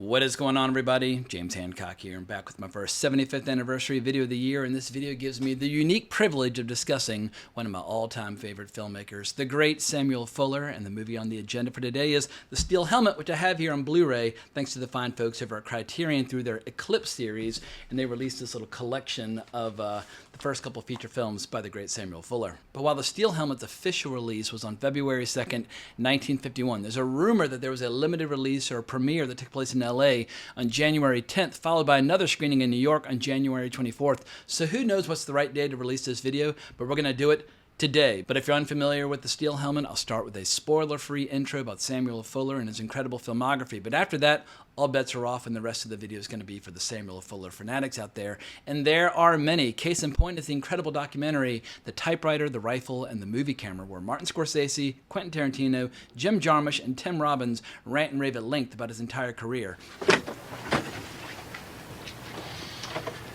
What is going on, everybody? James Hancock here. I'm back with my first 75th anniversary video of the year, and this video gives me the unique privilege of discussing one of my all-time favorite filmmakers, the great Samuel Fuller, and the movie on the agenda for today is The Steel Helmet, which I have here on Blu-ray, thanks to the fine folks over at Criterion through their Eclipse series, and they released this little collection of the first couple feature films by the great Samuel Fuller. But while The Steel Helmet's official release was on February 2nd, 1951, there's a rumor that there was a limited release or a premiere that took place in LA on January 10th, followed by another screening in New York on January 24th. So who knows what's the right day to release this video, but we're going to do it today. But if you're unfamiliar with The Steel Helmet, I'll start with a spoiler-free intro about Samuel Fuller and his incredible filmography. But after that, all bets are off, and the rest of the video is going to be for the Samuel Fuller fanatics out there. And there are many. Case in point is the incredible documentary, The Typewriter, the Rifle, and the Movie Camera, where Martin Scorsese, Quentin Tarantino, Jim Jarmusch, and Tim Robbins rant and rave at length about his entire career.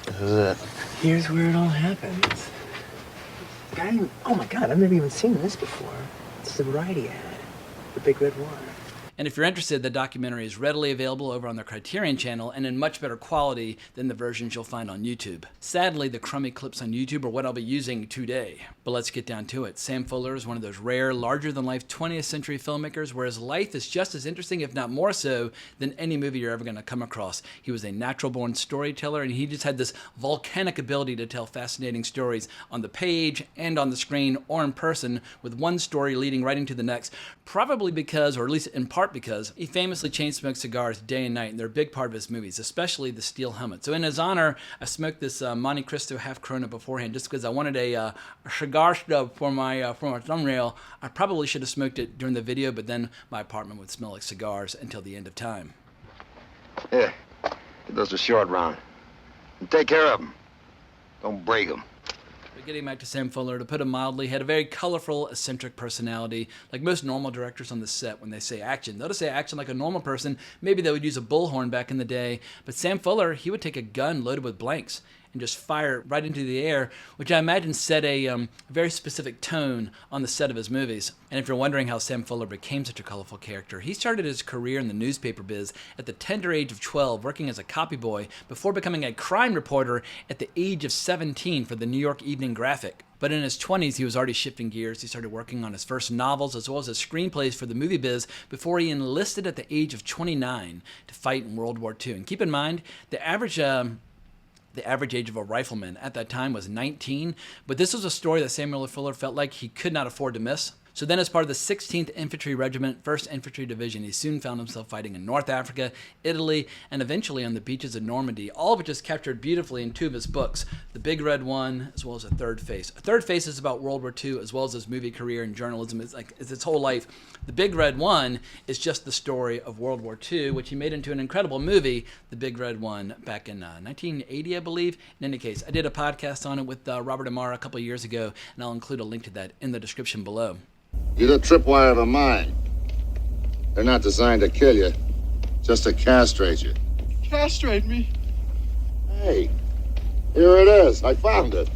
This is it. Here's where it all happens. Oh my God, I've never even seen this before. It's the variety ad, the Big Red One. And if you're interested, the documentary is readily available over on the Criterion channel and in much better quality than the versions you'll find on YouTube. Sadly, the crummy clips on YouTube are what I'll be using today. But let's get down to it. Sam Fuller is one of those rare, larger-than-life 20th century filmmakers where his life is just as interesting, if not more so, than any movie you're ever going to come across. He was a natural-born storyteller, and he just had this volcanic ability to tell fascinating stories on the page and on the screen or in person, with one story leading right into the next, probably because, or at least in part because, he famously chain-smoked cigars day and night, and they're a big part of his movies, especially The Steel Helmet. So in his honor, I smoked this Monte Cristo half Corona beforehand just because I wanted a cigar stub for my thumbnail. I probably should have smoked it during the video, but then my apartment would smell like cigars until the end of time. Here, get those a short round. And take care of them. Don't break them. But getting back to Sam Fuller, to put it mildly, had a very colorful, eccentric personality. Like most normal directors on the set, when they say action, they'll just say action like a normal person. Maybe they would use a bullhorn back in the day. But Sam Fuller, he would take a gun loaded with blanks and just fire it right into the air, which I imagine set a very specific tone on the set of his movies. And if you're wondering how Sam Fuller became such a colorful character, he started his career in the newspaper biz at the tender age of 12, working as a copy boy before becoming a crime reporter at the age of 17 for the New York Evening Graphic. But in his 20s, he was already shifting gears. He started working on his first novels as well as his screenplays for the movie biz before he enlisted at the age of 29 to fight in World War II. And keep in mind, the average age of a rifleman at that time was 19, but this was a story that Samuel Fuller felt like he could not afford to miss. So then as part of the 16th Infantry Regiment, 1st Infantry Division, he soon found himself fighting in North Africa, Italy, and eventually on the beaches of Normandy, all of which is captured beautifully in two of his books, The Big Red One, as well as A Third Face. A Third Face is about World War II, as well as his movie career in journalism. It's his whole life. The Big Red One is just the story of World War II, which he made into an incredible movie, The Big Red One, back in 1980, I believe. In any case, I did a podcast on it with Robert Amara a couple of years ago, and I'll include a link to that in the description below. You're the tripwire of a mine. They're not designed to kill you, just to castrate you. Castrate me? Hey, here it is. I found it.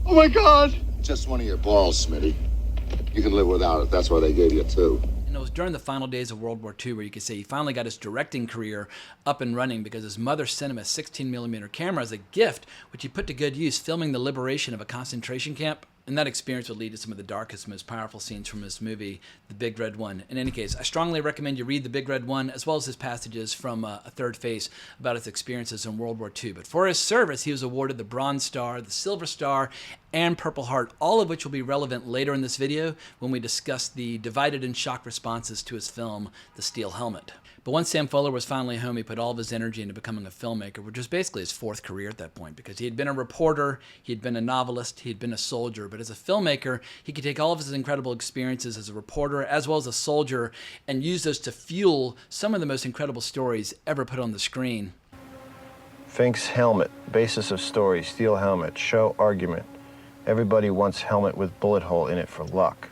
Oh my God! Just one of your balls, Smitty. You can live without it. That's why they gave you two. And it was during the final days of World War II where you could say he finally got his directing career up and running because his mother sent him a 16mm camera as a gift, which he put to good use filming the liberation of a concentration camp. And that experience would lead to some of the darkest, most powerful scenes from his movie, The Big Red One. In any case, I strongly recommend you read The Big Red One, as well as his passages from A Third Face about his experiences in World War II. But for his service, he was awarded the Bronze Star, the Silver Star, and Purple Heart, all of which will be relevant later in this video when we discuss the divided and shocked responses to his film, The Steel Helmet. But once Sam Fuller was finally home, he put all of his energy into becoming a filmmaker, which was basically his fourth career at that point, because he had been a reporter, he had been a novelist, he had been a soldier. But as a filmmaker, he could take all of his incredible experiences as a reporter as well as a soldier and use those to fuel some of the most incredible stories ever put on the screen. Fink's helmet, basis of story, steel helmet, show argument. Everybody wants helmet with bullet hole in it for luck.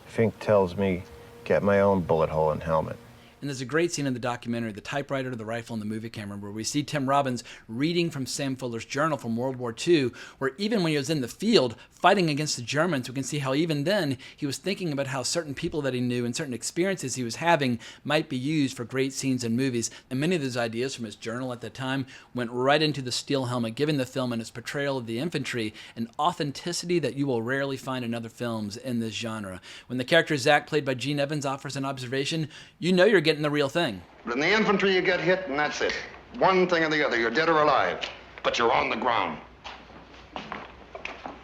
Fink tells me, get my own bullet hole and helmet. And there's a great scene in the documentary, The Typewriter, the Rifle, and the Movie Camera, where we see Tim Robbins reading from Sam Fuller's journal from World War II, where even when he was in the field fighting against the Germans, we can see how even then he was thinking about how certain people that he knew and certain experiences he was having might be used for great scenes in movies. And many of those ideas from his journal at that time went right into the steel helmet, giving the film and its portrayal of the infantry an authenticity that you will rarely find in other films in this genre. When the character Zach, played by Gene Evans, offers an observation, you know you're getting the real thing. But in the infantry, you get hit, and that's it. One thing or the other. You're dead or alive. But you're on the ground.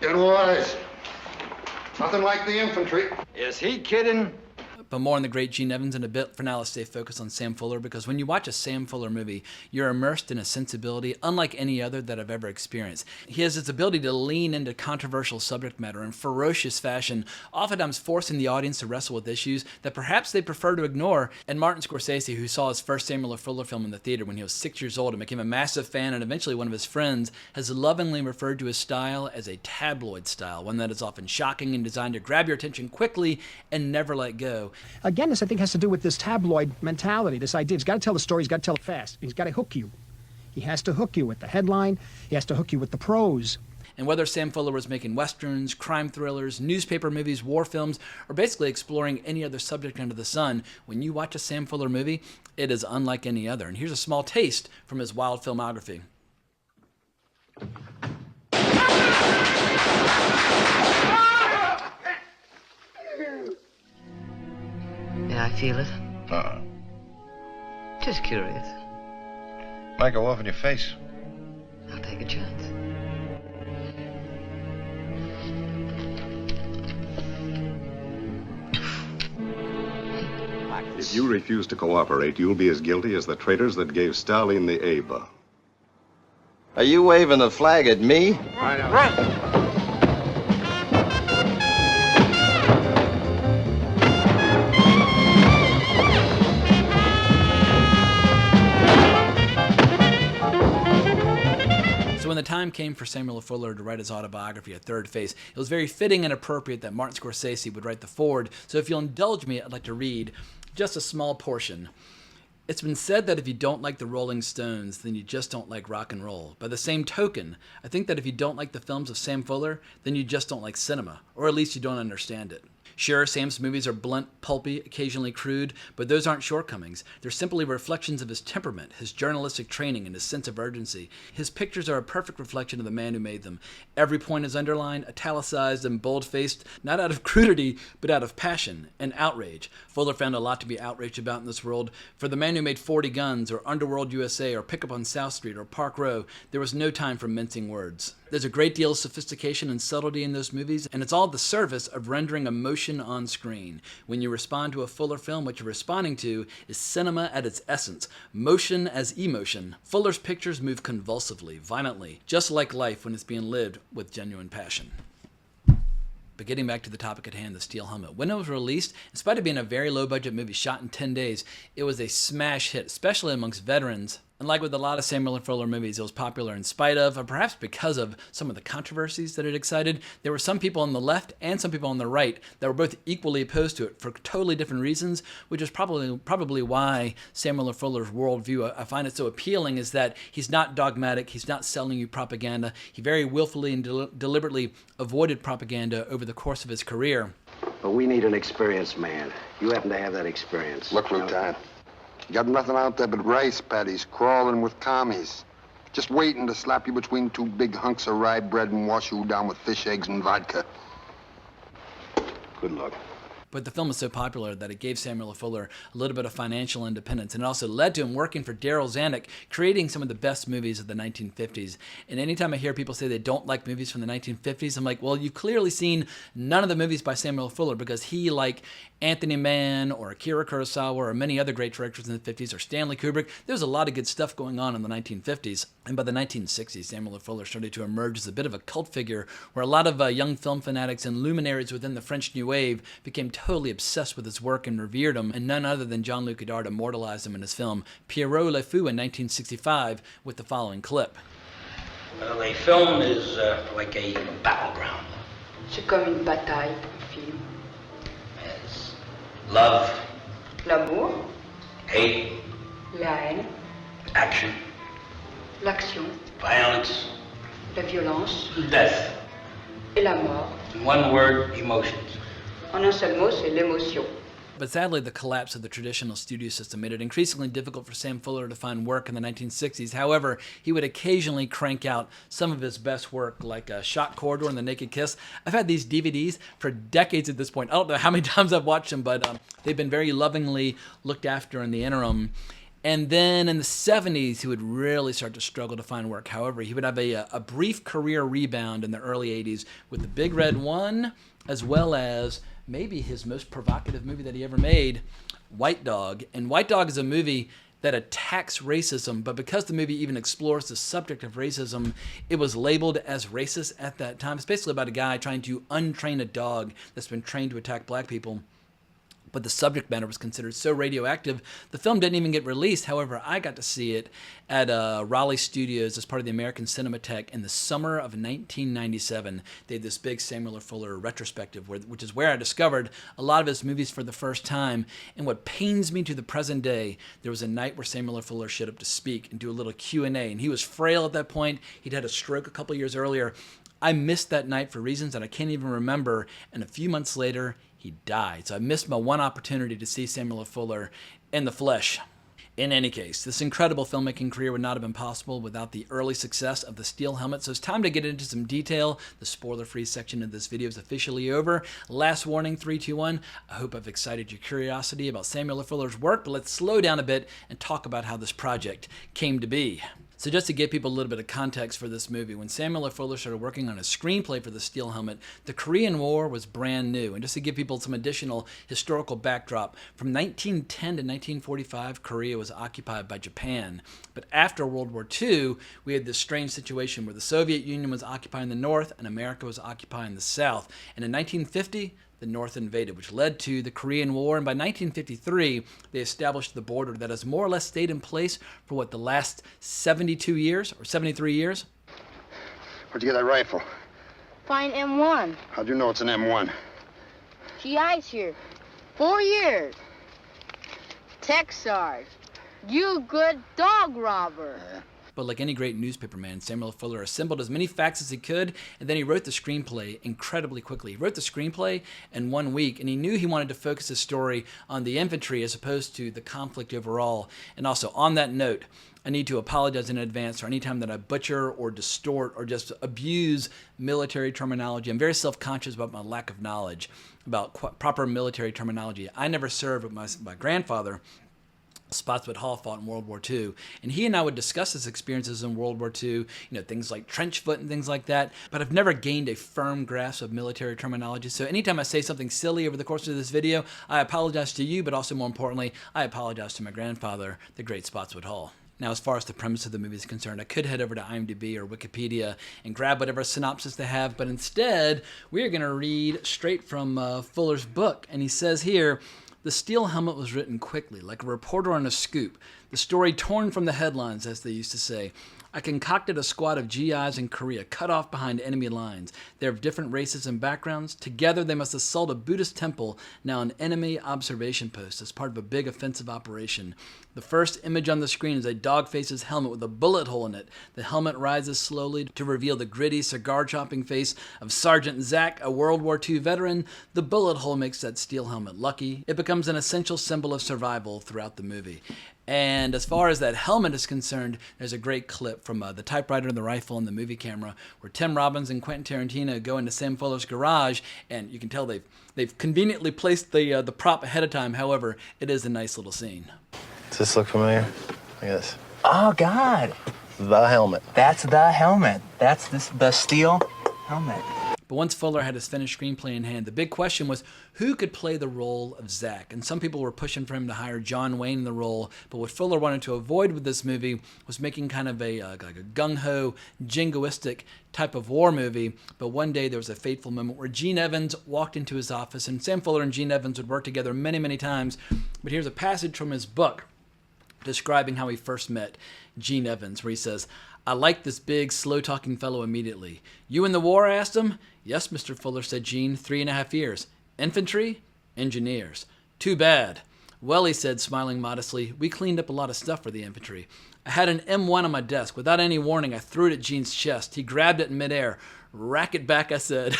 Get wise. Nothing like the infantry. Is he kidding? But more on the great Gene Evans in a bit. For now, let's stay focused on Sam Fuller, because when you watch a Sam Fuller movie, you're immersed in a sensibility unlike any other that I've ever experienced. He has this ability to lean into controversial subject matter in ferocious fashion, oftentimes forcing the audience to wrestle with issues that perhaps they prefer to ignore. And Martin Scorsese, who saw his first Samuel Fuller film in the theater when he was 6 years old and became a massive fan and eventually one of his friends, has lovingly referred to his style as a tabloid style, one that is often shocking and designed to grab your attention quickly and never let go. Again, this, I think, has to do with this tabloid mentality, this idea. He's got to tell the story, he's got to tell it fast. He's got to hook you. He has to hook you with the headline, he has to hook you with the prose. And whether Sam Fuller was making westerns, crime thrillers, newspaper movies, war films, or basically exploring any other subject under the sun, when you watch a Sam Fuller movie, it is unlike any other. And here's a small taste from his wild filmography. May I feel it? Just curious. Might go off in your face. I'll take a chance. If you refuse to cooperate, you'll be as guilty as the traitors that gave Stalin the Aba. Are you waving the flag at me? So when the time came for Samuel Fuller to write his autobiography, A Third Face, it was very fitting and appropriate that Martin Scorsese would write the foreword. So if you'll indulge me, I'd like to read just a small portion. It's been said that if you don't like the Rolling Stones, then you just don't like rock and roll. By the same token, I think that if you don't like the films of Sam Fuller, then you just don't like cinema, or at least you don't understand it. Sure, Sam's movies are blunt, pulpy, occasionally crude, but those aren't shortcomings. They're simply reflections of his temperament, his journalistic training, and his sense of urgency. His pictures are a perfect reflection of the man who made them. Every point is underlined, italicized, and bold-faced, not out of crudity, but out of passion and outrage. Fuller found a lot to be outraged about in this world. For the man who made 40 Guns, or Underworld USA, or Pick Up on South Street, or Park Row, there was no time for mincing words. There's a great deal of sophistication and subtlety in those movies, and it's all at the service of rendering emotion on screen. When you respond to a Fuller film, what you're responding to is cinema at its essence, motion as emotion. Fuller's pictures move convulsively, violently, just like life when it's being lived with genuine passion. But getting back to the topic at hand, The Steel Helmet. When it was released, in spite of being a very low-budget movie shot in 10 days, it was a smash hit, especially amongst veterans. And like with a lot of Samuel Fuller movies, it was popular in spite of, or perhaps because of, some of the controversies that it excited. There were some people on the left and some people on the right that were both equally opposed to it for totally different reasons, which is probably why Samuel Fuller's worldview, I find it so appealing, is that he's not dogmatic, he's not selling you propaganda. He very willfully and deliberately avoided propaganda over the course of his career. But we need an experienced man. You happen to have that experience. Look, Lieutenant, you got nothing out there but rice paddies crawling with commies. Just waiting to slap you between two big hunks of rye bread and wash you down with fish eggs and vodka. Good luck. But the film was so popular that it gave Samuel Fuller a little bit of financial independence, and it also led to him working for Daryl Zanuck, creating some of the best movies of the 1950s. And anytime I hear people say they don't like movies from the 1950s, I'm like, well, you've clearly seen none of the movies by Samuel Fuller, because he, like Anthony Mann or Akira Kurosawa or many other great directors in the 50s, or Stanley Kubrick, there was a lot of good stuff going on in the 1950s. And by the 1960s, Samuel Fuller started to emerge as a bit of a cult figure, where a lot of young film fanatics and luminaries within the French New Wave became totally obsessed with his work and revered him, and none other than Jean-Luc Godard immortalized him in his film Pierrot Le Fou in 1965 with the following clip. Well, a film is like a battleground. C'est comme une bataille, un film. Yes. Love. L'amour. Hate, La haine, action, l'action, violence, la violence death. et la mort. In one word, emotions. En un seul mot, c'est l'émotion. But sadly, the collapse of the traditional studio system made it increasingly difficult for Sam Fuller to find work in the 1960s. However, he would occasionally crank out some of his best work, like Shot Corridor and The Naked Kiss. I've had these DVDs for decades at this point. I don't know how many times I've watched them, but they've been very lovingly looked after in the interim. And then in the 70s, he would really start to struggle to find work. However, he would have a brief career rebound in the early 80s with The Big Red One, as well as maybe his most provocative movie that he ever made, White Dog. And White Dog is a movie that attacks racism, but because the movie even explores the subject of racism, it was labeled as racist at that time. It's basically about a guy trying to untrain a dog that's been trained to attack black people. But the subject matter was considered so radioactive, the film didn't even get released. However, I got to see it at Raleigh Studios as part of the American Cinematheque in the summer of 1997. They had this big Samuel L. Fuller retrospective, which is where I discovered a lot of his movies for the first time. And what pains me to the present day, there was a night where Samuel L. Fuller showed up to speak and do a little Q&A. And he was frail at that point. He'd had a stroke a couple years earlier. I missed that night for reasons that I can't even remember. And a few months later, he died. So I missed my one opportunity to see Samuel L. Fuller in the flesh. In any case, this incredible filmmaking career would not have been possible without the early success of the steel helmet. So it's time to get into some detail. The spoiler-free section of this video is officially over. Last warning, 3, 2, 1. I hope I've excited your curiosity about Samuel L. Fuller's work, but let's slow down a bit and talk about how this project came to be. So just to give people a little bit of context for this movie, when Samuel L. Fuller started working on a screenplay for the Steel Helmet, the Korean War was brand new. And just to give people some additional historical backdrop, from 1910 to 1945, Korea was occupied by Japan. But after World War II, we had this strange situation where the Soviet Union was occupying the North and America was occupying the South. And in 1950, the North invaded, which led to the Korean War. And by 1953, they established the border that has more or less stayed in place for the last 72 years or 73 years. Where'd you get that rifle? Find M1. How'd you know it's an M1? GI's here. 4 years. Tech Sarge. You good dog robber. But like any great newspaper man, Samuel L. Fuller assembled as many facts as he could, and then he wrote the screenplay incredibly quickly. He wrote the screenplay in 1 week, and he knew he wanted to focus his story on the infantry as opposed to the conflict overall. And also, on that note, I need to apologize in advance for any time that I butcher or distort or just abuse military terminology. I'm very self-conscious about my lack of knowledge about proper military terminology. I never served with my grandfather. Spotswood Hall fought in World War II, and he and I would discuss his experiences in World War II, things like trench foot and things like that, but I've never gained a firm grasp of military terminology, so anytime I say something silly over the course of this video, I apologize to you, but also more importantly, I apologize to my grandfather, the great Spotswood Hall. Now, as far as the premise of the movie is concerned, I could head over to IMDb or Wikipedia and grab whatever synopsis they have, but instead, we are going to read straight from Fuller's book, and he says here, "The Steel Helmet was written quickly, like a reporter on a scoop. The story torn from the headlines, as they used to say. I concocted a squad of GIs in Korea, cut off behind enemy lines. They're of different races and backgrounds. Together, they must assault a Buddhist temple, now an enemy observation post, as part of a big offensive operation. The first image on the screen is a dog-face's helmet with a bullet hole in it. The helmet rises slowly to reveal the gritty, cigar-chopping face of Sergeant Zach, a World War II veteran. The bullet hole makes that steel helmet lucky. It becomes an essential symbol of survival throughout the movie." And as far as that helmet is concerned, there's a great clip from the typewriter and the rifle and the movie camera where Tim Robbins and Quentin Tarantino go into Sam Fuller's garage, and you can tell they've conveniently placed the prop ahead of time. However, it is a nice little scene. Does this look familiar? Look at this. Oh, God. The helmet. That's the helmet. That's the steel helmet. But once Fuller had his finished screenplay in hand, the big question was who could play the role of Zack? And some people were pushing for him to hire John Wayne in the role, but what Fuller wanted to avoid with this movie was making kind of like a gung-ho, jingoistic type of war movie. But one day there was a fateful moment where Gene Evans walked into his office, and Sam Fuller and Gene Evans would work together many, many times. But here's a passage from his book describing how he first met Gene Evans, where he says, "I liked this big, slow-talking fellow immediately. You in the war?" I asked him. "Yes, Mr. Fuller," said Gene, 3.5 years. "Infantry?" "Engineers." "Too bad. Well, he said, smiling modestly, we cleaned up a lot of stuff for the infantry. I had an M1 on my desk. Without any warning, I threw it at Gene's chest. He grabbed it in midair. Rack it back, I said.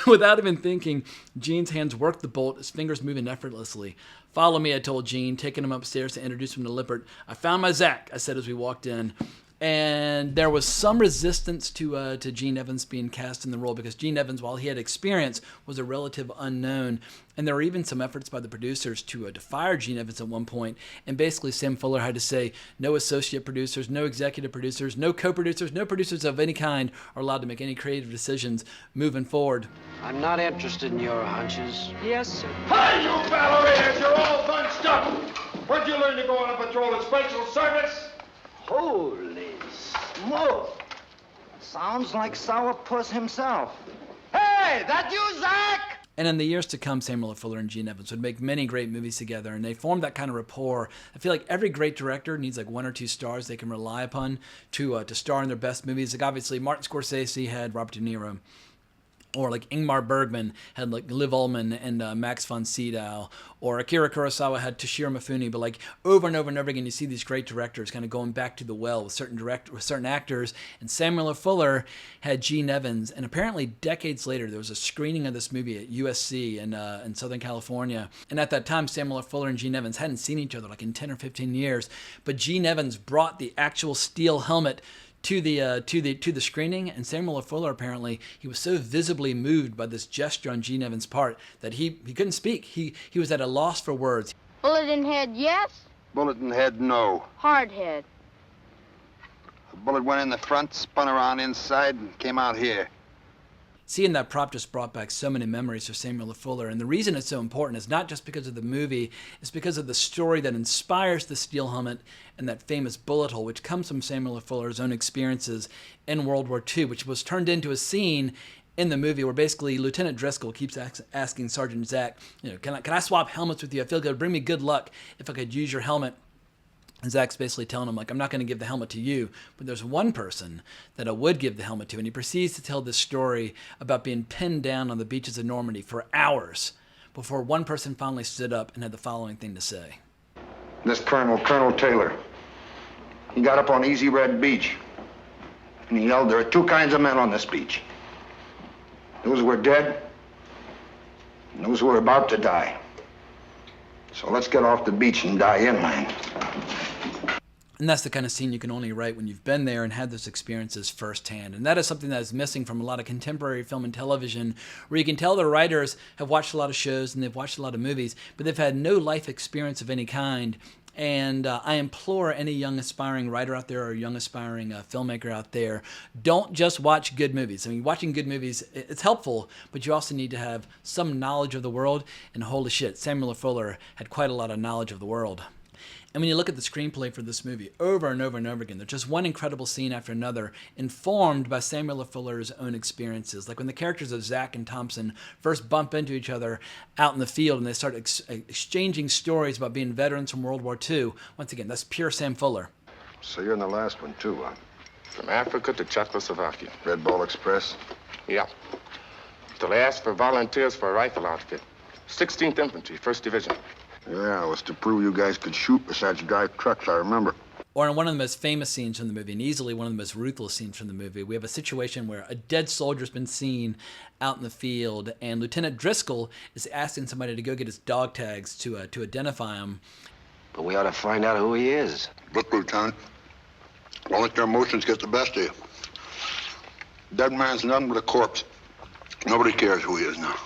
Without even thinking, Gene's hands worked the bolt, his fingers moving effortlessly. Follow me, I told Gene, taking him upstairs to introduce him to Lippert. I found my Zach, I said as we walked in. And there was some resistance to Gene Evans being cast in the role because Gene Evans, while he had experience, was a relative unknown. And there were even some efforts by the producers to fire Gene Evans at one point. And basically Sam Fuller had to say no associate producers, no executive producers, no co-producers, no producers of any kind are allowed to make any creative decisions moving forward. I'm not interested in your hunches. Yes, sir. Hey, you ballerinas! You're all bunched up! Where'd you learn to go on a patrol in special service? Holy smoke! Sounds like Sourpuss himself. Hey, that you, Zach? And in the years to come, Samuel L. Fuller and Gene Evans would make many great movies together, and they formed that kind of rapport. I feel like every great director needs like one or two stars they can rely upon to star in their best movies. Like obviously, Martin Scorsese had Robert De Niro. Or like Ingmar Bergman had like Liv Ullmann and Max von Sydow, or Akira Kurosawa had Toshiro Mifune. But like over and over and over again, you see these great directors kind of going back to the well with certain actors. And Samuel L. Fuller had Gene Evans, and apparently decades later there was a screening of this movie at USC in Southern California. And at that time, Samuel L. Fuller and Gene Evans hadn't seen each other like in 10 or 15 years. But Gene Evans brought the actual steel helmet to the screening, and Samuel L. Fuller apparently he was so visibly moved by this gesture on Gene Evans' part that he couldn't speak. He was at a loss for words. Bullet in head, yes. Bullet in head, no. Hard head. The bullet went in the front, spun around inside, and came out here. Seeing that prop just brought back so many memories for Samuel L. Fuller, and the reason it's so important is not just because of the movie, it's because of the story that inspires the steel helmet and that famous bullet hole, which comes from Samuel L. Fuller's own experiences in World War II, which was turned into a scene in the movie where basically Lieutenant Driscoll keeps asking Sergeant Zach, can I swap helmets with you? I feel good. Bring me good luck if I could use your helmet. And Zach's basically telling him, like, I'm not going to give the helmet to you, but there's one person that I would give the helmet to. And he proceeds to tell this story about being pinned down on the beaches of Normandy for hours before one person finally stood up and had the following thing to say. This Colonel Taylor, he got up on Easy Red Beach, and he yelled, there are two kinds of men on this beach. Those who are dead, and those who are about to die. So let's get off the beach and die inland. And that's the kind of scene you can only write when you've been there and had those experiences firsthand. And that is something that is missing from a lot of contemporary film and television, where you can tell the writers have watched a lot of shows and they've watched a lot of movies, but they've had no life experience of any kind. And I implore any young aspiring writer out there or young aspiring filmmaker out there, don't just watch good movies. I mean, watching good movies, it's helpful, but you also need to have some knowledge of the world. And holy shit, Samuel L. Fuller had quite a lot of knowledge of the world. And when you look at the screenplay for this movie over and over and over again, there's just one incredible scene after another informed by Samuel L. Fuller's own experiences. Like when the characters of Zach and Thompson first bump into each other out in the field and they start exchanging stories about being veterans from World War II. Once again, that's pure Sam Fuller. So you're in the last one, too, huh? From Africa to Czechoslovakia. Red Ball Express? Yeah. The last for volunteers for a rifle outfit. 16th Infantry, 1st Division. Yeah, it was to prove you guys could shoot besides drive trucks, I remember. Or in one of the most famous scenes from the movie, and easily one of the most ruthless scenes from the movie, we have a situation where a dead soldier's been seen out in the field, and Lieutenant Driscoll is asking somebody to go get his dog tags to identify him. But we ought to find out who he is. Look, Lieutenant, don't let your emotions get the best of you. Dead man's nothing but a corpse. Nobody cares who he is now.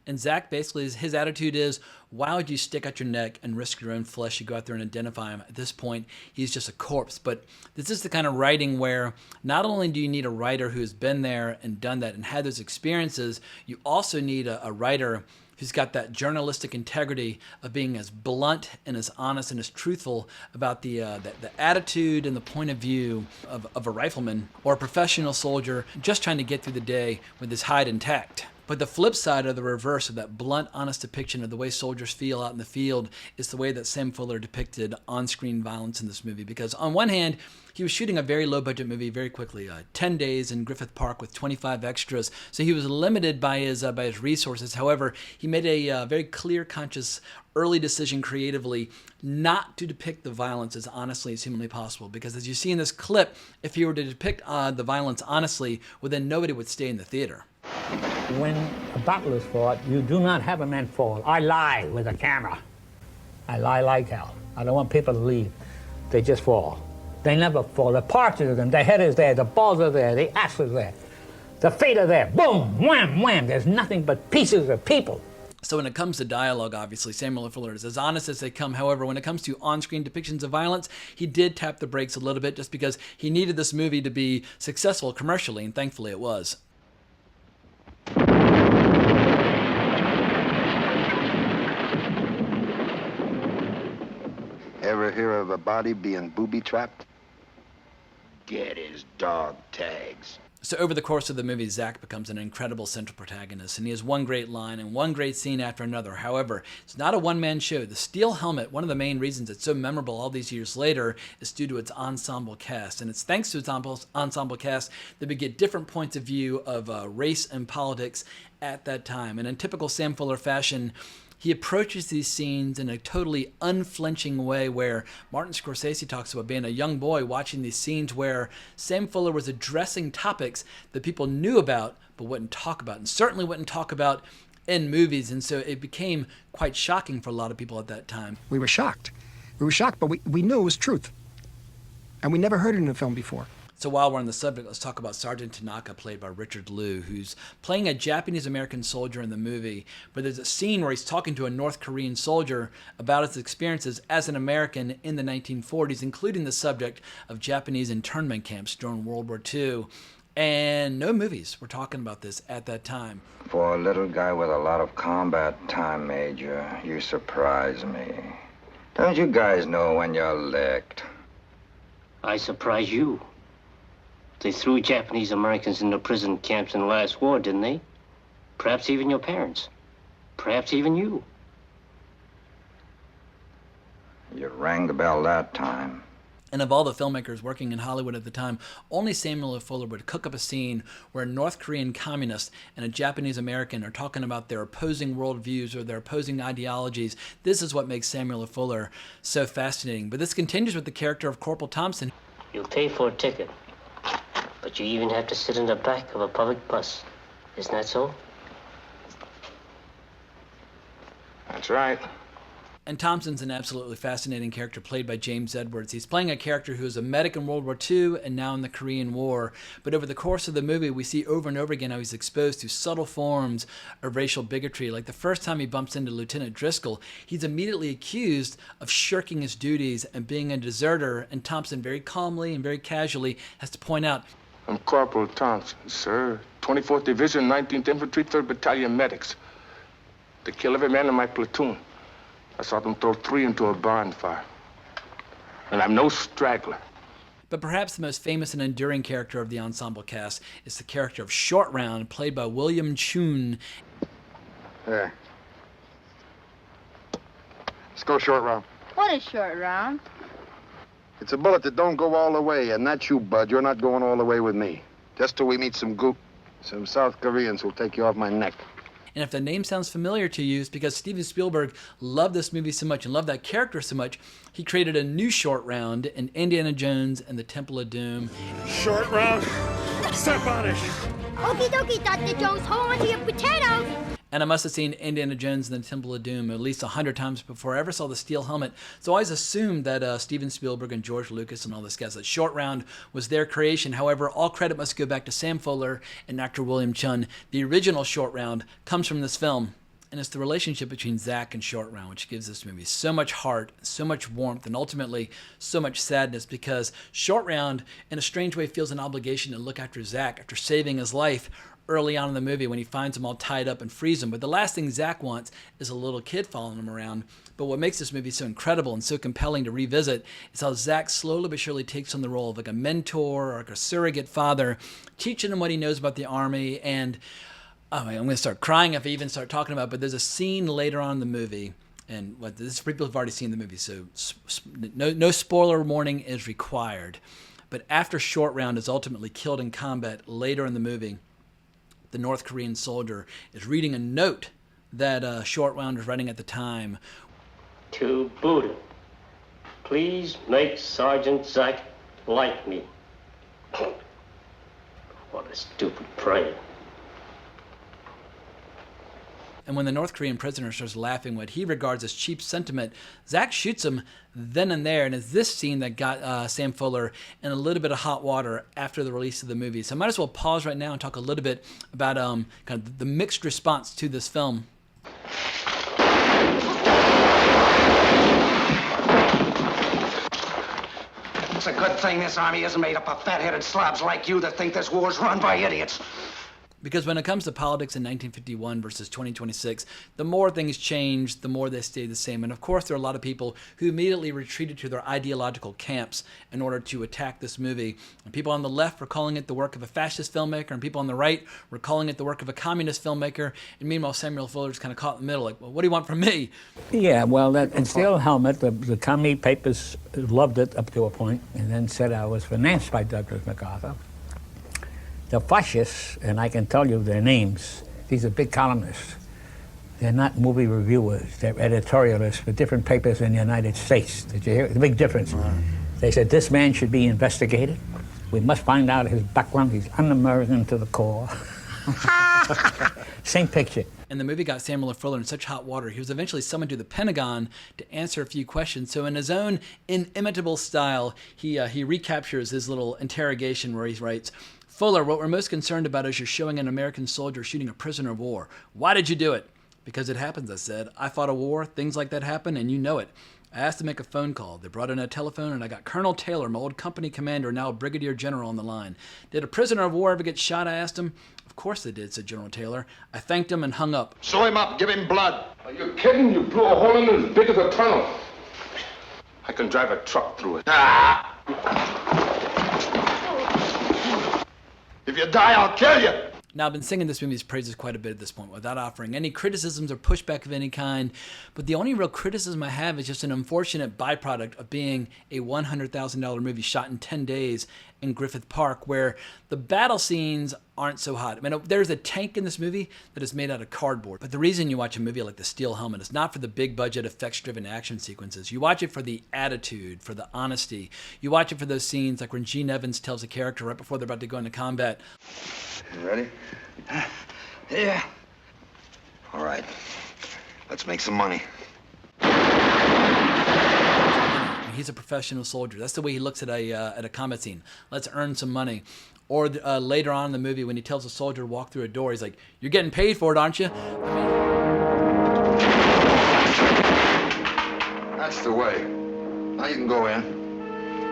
And Zach basically, his attitude is, why would you stick out your neck and risk your own flesh to go out there and identify him? At this point, he's just a corpse. But this is the kind of writing where not only do you need a writer who's been there and done that and had those experiences, you also need a writer who's got that journalistic integrity of being as blunt and as honest and as truthful about the attitude and the point of view of a rifleman or a professional soldier just trying to get through the day with his hide intact. But the flip side of the reverse of that blunt, honest depiction of the way soldiers feel out in the field is the way that Sam Fuller depicted on-screen violence in this movie. Because on one hand, he was shooting a very low-budget movie very quickly, 10 days in Griffith Park with 25 extras, so he was limited by his resources. However, he made a very clear, conscious, early decision creatively not to depict the violence as honestly as humanly possible. Because as you see in this clip, if he were to depict the violence honestly, well, then nobody would stay in the theater. When a battle is fought, you do not have a man fall. I lie with a camera. I lie like hell. I don't want people to leave. They just fall. They never fall. The parts of them, the head is there, the balls are there, the ass is there, the feet are there. Boom, wham, wham. There's nothing but pieces of people. So when it comes to dialogue, obviously, Samuel L. Fuller is as honest as they come. However, when it comes to on-screen depictions of violence, he did tap the brakes a little bit just because he needed this movie to be successful commercially, and thankfully it was. Ever hear of a body being booby-trapped? Get his dog tags. So over the course of the movie, Zach becomes an incredible central protagonist, and he has one great line and one great scene after another. However, it's not a one-man show. The Steel Helmet, one of the main reasons it's so memorable all these years later, is due to its ensemble cast. And it's thanks to its ensemble cast that we get different points of view of race and politics at that time. And in typical Sam Fuller fashion, he approaches these scenes in a totally unflinching way where Martin Scorsese talks about being a young boy watching these scenes where Sam Fuller was addressing topics that people knew about but wouldn't talk about, and certainly wouldn't talk about in movies. And so it became quite shocking for a lot of people at that time. We were shocked. We were shocked, but we knew it was truth. And we never heard it in a film before. So while we're on the subject, let's talk about Sergeant Tanaka, played by Richard Liu, who's playing a Japanese-American soldier in the movie. But there's a scene where he's talking to a North Korean soldier about his experiences as an American in the 1940s, including the subject of Japanese internment camps during World War II. And no movies were talking about this at that time. For a little guy with a lot of combat time, Major, you surprise me. Don't you guys know when you're licked? I surprise you. They threw Japanese Americans into prison camps in the last war, didn't they? Perhaps even your parents. Perhaps even you. You rang the bell that time. And of all the filmmakers working in Hollywood at the time, only Samuel L. Fuller would cook up a scene where a North Korean communist and a Japanese American are talking about their opposing worldviews or their opposing ideologies. This is what makes Samuel L. Fuller so fascinating. But this continues with the character of Corporal Thompson. You'll pay for a ticket, but you even have to sit in the back of a public bus. Isn't that so? That's right. And Thompson's an absolutely fascinating character played by James Edwards. He's playing a character who was a medic in World War II and now in the Korean War. But over the course of the movie, we see over and over again how he's exposed to subtle forms of racial bigotry. Like the first time he bumps into Lieutenant Driscoll, he's immediately accused of shirking his duties and being a deserter. And Thompson very calmly and very casually has to point out, I'm Corporal Thompson, sir. 24th Division, 19th Infantry, 3rd Battalion Medics. They kill every man in my platoon. I saw them throw 3 into a bonfire. And I'm no straggler. But perhaps the most famous and enduring character of the ensemble cast is the character of Short Round, played by William Chun. There. Let's go Short Round. What is Short Round? It's a bullet that don't go all the way, and that's you, Bud. You're not going all the way with me. Just till we meet some goop, some South Koreans who'll take you off my neck. And if the name sounds familiar to you, it's because Steven Spielberg loved this movie so much and loved that character so much, he created a new Short Round in Indiana Jones and the Temple of Doom. Short Round, step on it. Okie dokie, Dr. Jones, hold on to your potatoes. And I must have seen Indiana Jones and the Temple of Doom at least 100 times before I ever saw the Steel Helmet. So I always assumed that Steven Spielberg and George Lucas and all these guys, that Short Round was their creation. However, all credit must go back to Sam Fuller and actor William Chun. The original Short Round comes from this film. And it's the relationship between Zach and Short Round which gives this movie so much heart, so much warmth, and ultimately so much sadness, because Short Round, in a strange way, feels an obligation to look after Zach after saving his life early on in the movie when he finds him all tied up and frees him. But the last thing Zach wants is a little kid following him around. But what makes this movie so incredible and so compelling to revisit is how Zach slowly but surely takes on the role of like a mentor or like a surrogate father, teaching him what he knows about the Army. And Oh, man, I'm going to start crying if I even start talking about it, but there's a scene later on in the movie, and this is for people who've already seen the movie, so no spoiler warning is required. But after Short Round is ultimately killed in combat later in the movie, the North Korean soldier is reading a note that Short Round was writing at the time. To Buddha, please make Sergeant Zack like me. What a stupid prayer. And when the North Korean prisoner starts laughing what he regards as cheap sentiment, Zack shoots him then and there. And it's this scene that got Sam Fuller in a little bit of hot water after the release of the movie. So I might as well pause right now and talk a little bit about kind of the mixed response to this film. It's a good thing this army isn't made up of fat-headed slobs like you that think this war's run by idiots. Because when it comes to politics in 1951 versus 2026, the more things change, the more they stay the same. And of course, there are a lot of people who immediately retreated to their ideological camps in order to attack this movie. And people on the left were calling it the work of a fascist filmmaker, and people on the right were calling it the work of a communist filmmaker. And meanwhile, Samuel Fuller's kind of caught in the middle, like, well, what do you want from me? Yeah, well, in Steel Helmet, the commie papers loved it up to a point, and then said I was financed by Douglas MacArthur. The fascists, and I can tell you their names, these are big columnists. They're not movie reviewers, they're editorialists for different papers in the United States. Did you hear the big difference? They said this man should be investigated. We must find out his background. He's un-American to the core. Same picture. And the movie got Samuel Fuller in such hot water, he was eventually summoned to the Pentagon to answer a few questions. So in his own inimitable style, he recaptures his little interrogation where he writes, Fuller, what we're most concerned about is you're showing an American soldier shooting a prisoner of war. Why did you do it? Because it happens, I said. I fought a war, things like that happen, and you know it. I asked to make a phone call. They brought in a telephone, and I got Colonel Taylor, my old company commander, now a brigadier general, on the line. Did a prisoner of war ever get shot, I asked him. Of course they did, said General Taylor. I thanked him and hung up. Sew him up, give him blood. Are you kidding? You blew a hole in it as big as a tunnel. I can drive a truck through it. If you die, I'll kill you. Now, I've been singing this movie's praises quite a bit at this point without offering any criticisms or pushback of any kind, but the only real criticism I have is just an unfortunate byproduct of being a $100,000 movie shot in 10 days in Griffith Park, where the battle scenes aren't so hot. I mean, there's a tank in this movie that is made out of cardboard, but the reason you watch a movie like The Steel Helmet is not for the big budget effects-driven action sequences. You watch it for the attitude, for the honesty. You watch it for those scenes like when Gene Evans tells a character right before they're about to go into combat, You ready? Yeah. All right. Let's make some money. he's a professional soldier. That's the way he looks at a combat scene. Let's earn some money. Or later on in the movie when he tells a soldier to walk through a door, he's like, "You're getting paid for it, aren't you?" That's the way. Now you can go in.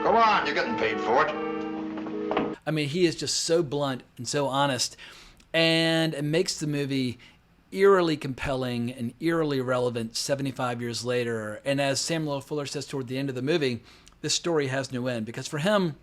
Come on, you're getting paid for it. I mean, he is just so blunt and so honest, and it makes the movie eerily compelling and eerily relevant 75 years later. And as Samuel L. Fuller says toward the end of the movie, this story has no end, because for him,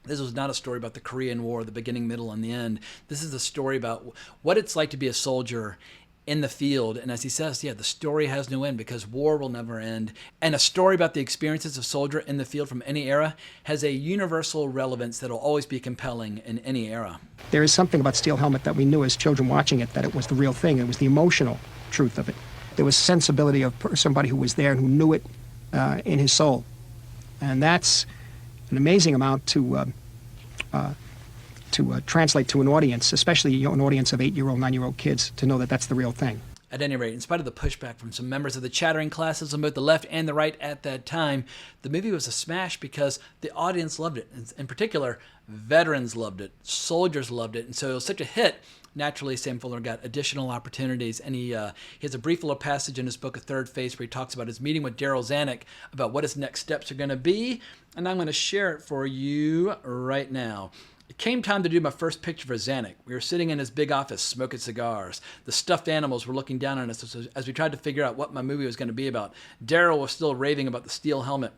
this was not a story about the Korean War, the beginning, middle, and the end. This is a story about what it's like to be a soldier in the field. And as he says, yeah, the story has no end because war will never end. And a story about the experiences of a soldier in the field from any era has a universal relevance that will always be compelling in any era. There is something about Steel Helmet that we knew as children watching it, that it was the real thing. It was the emotional truth of it. There was sensibility of somebody who was there and who knew it in his soul. And that's an amazing amount to translate to an audience, especially an audience of 8-year-old, 9-year-old kids, to know that that's the real thing. At any rate, in spite of the pushback from some members of the chattering classes on both the left and the right at that time, the movie was a smash because the audience loved it. In particular, veterans loved it, soldiers loved it, and so it was such a hit. Naturally, Sam Fuller got additional opportunities, and he has a brief little passage in his book, A Third Face, where he talks about his meeting with Daryl Zanuck about what his next steps are going to be, and I'm going to share it for you right now. It came time to do my first picture for Zanuck. We were sitting in his big office smoking cigars. The stuffed animals were looking down on us as we tried to figure out what my movie was going to be about. Daryl was still raving about the Steel Helmet.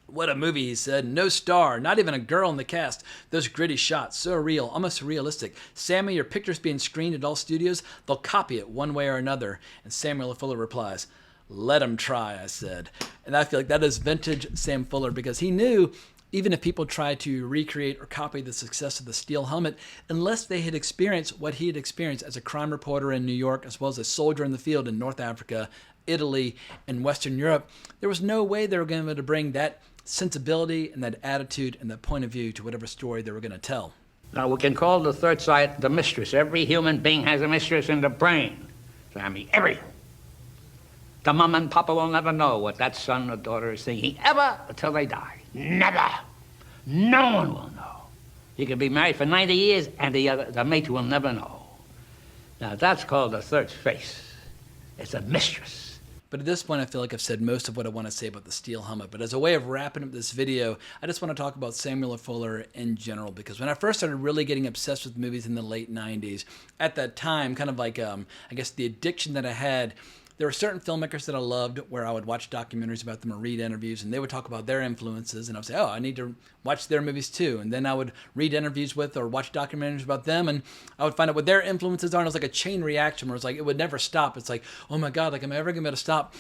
What a movie, he said. No star, not even a girl in the cast. Those gritty shots, so real, almost realistic. Sammy, your picture's being screened at all studios. They'll copy it one way or another. And Samuel Fuller replies, let him try, I said. And I feel like that is vintage Sam Fuller, because he knew even if people tried to recreate or copy the success of the steel helmet, unless they had experienced what he had experienced as a crime reporter in New York, as well as a soldier in the field in North Africa, Italy, and Western Europe, there was no way they were going to be able to bring that sensibility and that attitude and that point of view to whatever story they were going to tell. Now, we can call the third side the mistress. Every human being has a mistress in the brain, Sammy. Every. The mom and papa will never know what that son or daughter is thinking, ever, until they die. Never. No one will know. You can be married for 90 years, and the mate will never know. Now, that's called the third face. It's a mistress. But at this point, I feel like I've said most of what I want to say about the steel helmet. But as a way of wrapping up this video, I just want to talk about Samuel Fuller in general. Because when I first started really getting obsessed with movies in the late 90s, at that time, kind of like, I guess the addiction that I had, there were certain filmmakers that I loved where I would watch documentaries about them or read interviews, and they would talk about their influences, and I would say, oh, I need to watch their movies too. And then I would read interviews with or watch documentaries about them, and I would find out what their influences are, and it was like a chain reaction where it's like it would never stop. It's like, oh my God, like am I ever going to be able to stop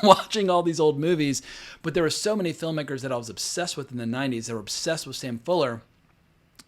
watching all these old movies? But there were so many filmmakers that I was obsessed with in the 90s that were obsessed with Sam Fuller.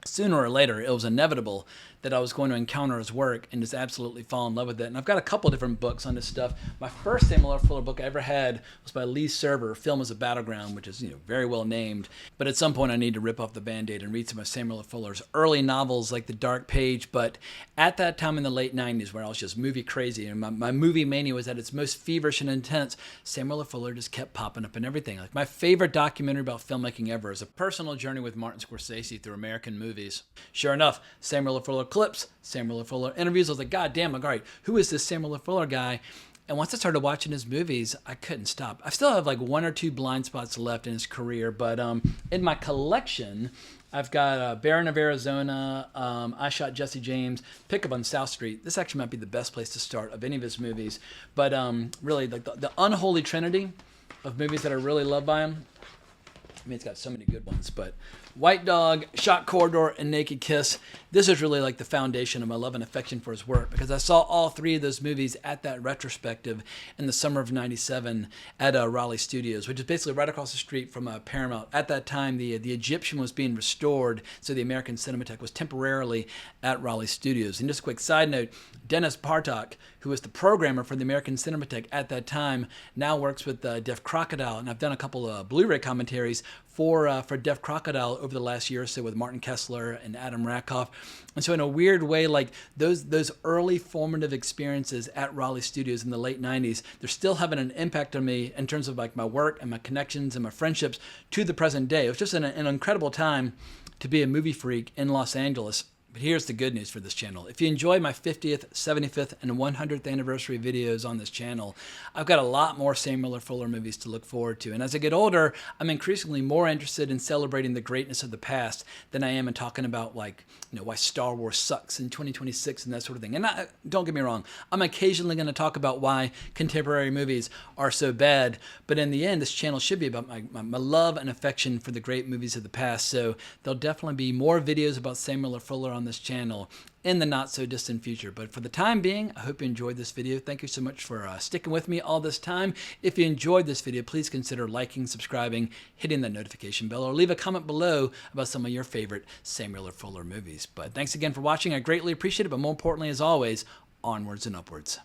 Sooner or later, it was inevitable that I was going to encounter his work and just absolutely fall in love with it. And I've got a couple different books on this stuff. My first Samuel Fuller book I ever had was by Lee Serber, Film as a Battleground, which is very well named. But at some point, I need to rip off the Band-Aid and read some of Samuel Fuller's early novels like The Dark Page. But at that time in the late 90s, where I was just movie crazy and my movie mania was at its most feverish and intense, Samuel Fuller just kept popping up in everything. Like my favorite documentary about filmmaking ever is a personal journey with Martin Scorsese through American movies. Sure enough, Samuel Fuller clips, Samuel Fuller interviews. I was like, God damn, all right, who is this Samuel Fuller guy? And once I started watching his movies, I couldn't stop. I still have like one or two blind spots left in his career, but in my collection, I've got Baron of Arizona, I Shot Jesse James, Pickup on South Street. This actually might be the best place to start of any of his movies. But really, like the unholy trinity of movies that I really love by him. I mean, it's got so many good ones, but White Dog, Shot Corridor, and Naked Kiss. This is really like the foundation of my love and affection for his work, because I saw all three of those movies at that retrospective in the summer of '97 at Raleigh Studios, which is basically right across the street from Paramount. At that time, the Egyptian was being restored, so the American Cinematheque was temporarily at Raleigh Studios. And just a quick side note, Dennis Partok, who was the programmer for the American Cinematheque at that time, now works with Deaf Crocodile, and I've done a couple of Blu-ray commentaries for Deaf Crocodile over the last year or so with Martin Kessler and Adam Rakoff. And so in a weird way, like those early formative experiences at Raleigh Studios in the late 90s, they're still having an impact on me in terms of like my work and my connections and my friendships to the present day. It was just an incredible time to be a movie freak in Los Angeles. But here's the good news for this channel. If you enjoy my 50th, 75th, and 100th anniversary videos on this channel, I've got a lot more Samuel Fuller movies to look forward to. And as I get older, I'm increasingly more interested in celebrating the greatness of the past than I am in talking about why Star Wars sucks in 2026 and that sort of thing. And don't get me wrong, I'm occasionally going to talk about why contemporary movies are so bad. But in the end, this channel should be about my love and affection for the great movies of the past. So there'll definitely be more videos about Samuel Fuller on this channel in the not so distant future. But for the time being, I hope you enjoyed this video. Thank you so much for sticking with me all this time. If you enjoyed this video, please consider liking, subscribing, hitting that notification bell, or leave a comment below about some of your favorite Samuel Fuller movies. But thanks again for watching. I greatly appreciate it. But more importantly, as always, onwards and upwards.